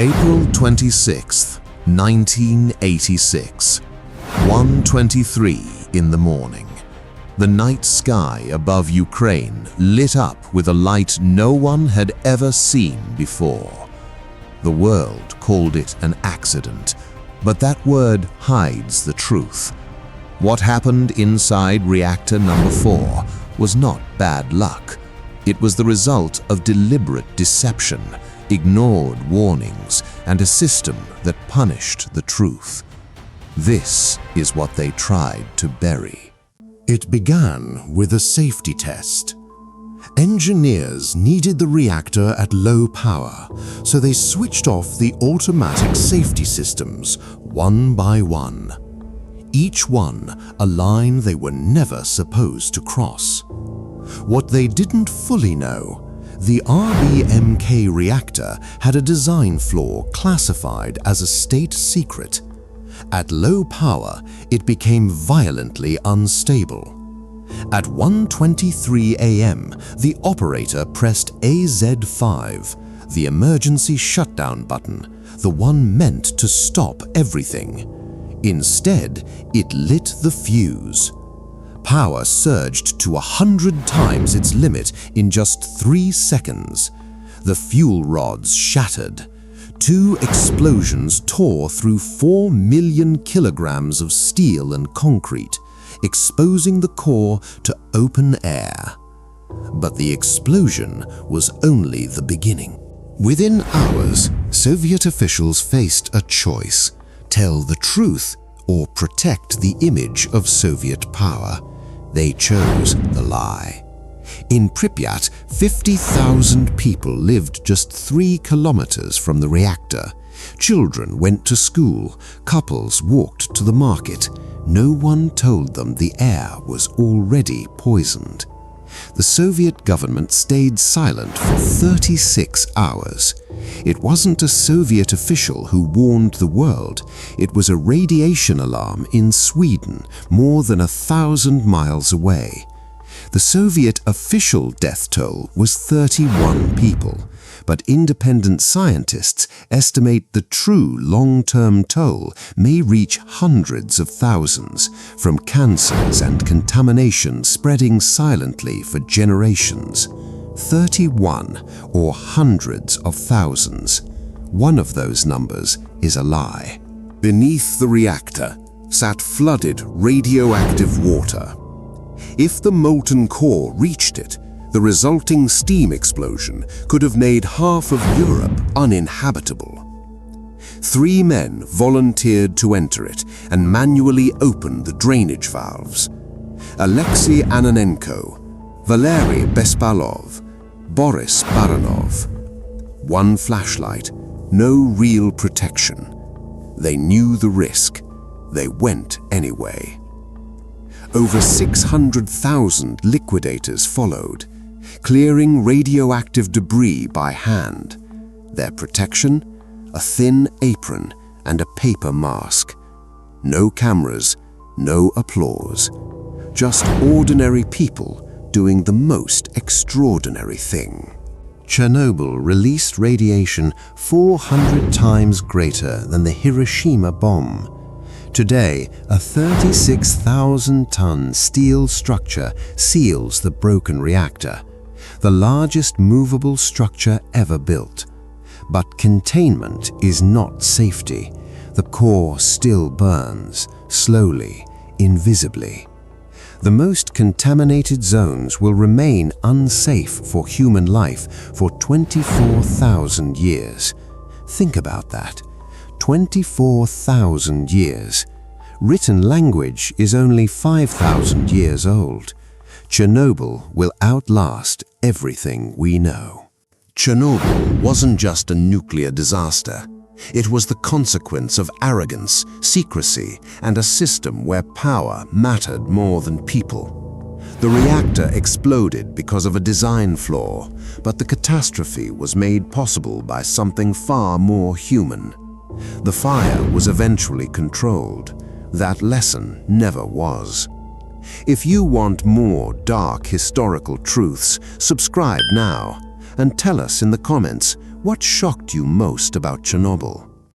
April 26, 1986, 1:23 in the morning. The night sky above Ukraine lit up with a light no one had ever seen before. The world called it an accident, but that word hides the truth. What happened inside reactor number 4 was not bad luck. It was the result of deliberate deception, ignored warnings, and a system that punished the truth. This is what they tried to bury. It began with a safety test. Engineers needed the reactor at low power, so they switched off the automatic safety systems one by one. Each one a line they were never supposed to cross. What they didn't fully know, the RBMK reactor had a design flaw classified as a state secret. At low power, it became violently unstable. At 1:23 a.m., the operator pressed AZ5, the emergency shutdown button, the one meant to stop everything. Instead, it lit the fuse. Power surged to 100 times its limit in just 3 seconds. The fuel rods shattered. 2 explosions tore through 4 million kilograms of steel and concrete, exposing the core to open air. But the explosion was only the beginning. Within hours, Soviet officials faced a choice: tell the truth or protect the image of Soviet power. They chose the lie. In Pripyat, 50,000 people lived just 3 kilometers from the reactor. Children went to school, couples walked to the market. No one told them the air was already poisoned. The Soviet government stayed silent for 36 hours. It wasn't a Soviet official who warned the world. It was a radiation alarm in Sweden, more than 1,000 miles away. The Soviet official death toll was 31 people, but independent scientists estimate the true long-term toll may reach hundreds of thousands, from cancers and contamination spreading silently for generations. 31 or hundreds of thousands. One of those numbers is a lie. Beneath the reactor sat flooded radioactive water. If the molten core reached it, the resulting steam explosion could have made half of Europe uninhabitable. 3 men volunteered to enter it and manually open the drainage valves. Alexei Ananenko, Valeri Bespalov, Boris Baranov. One flashlight, no real protection. They knew the risk. They went anyway. Over 600,000 liquidators followed, clearing radioactive debris by hand. Their protection? A thin apron and a paper mask. No cameras, no applause. Just ordinary people doing the most extraordinary thing. Chernobyl released radiation 400 times greater than the Hiroshima bomb. Today, a 36,000-ton steel structure seals the broken reactor, the largest movable structure ever built. But containment is not safety. The core still burns, slowly, invisibly. The most contaminated zones will remain unsafe for human life for 24,000 years. Think about that. 24,000 years. Written language is only 5,000 years old. Chernobyl will outlast everything we know. Chernobyl wasn't just a nuclear disaster. It was the consequence of arrogance, secrecy, and a system where power mattered more than people. The reactor exploded because of a design flaw, but the catastrophe was made possible by something far more human. The fire was eventually controlled. That lesson never was. If you want more dark historical truths, subscribe now and tell us in the comments What shocked you most about Chernobyl?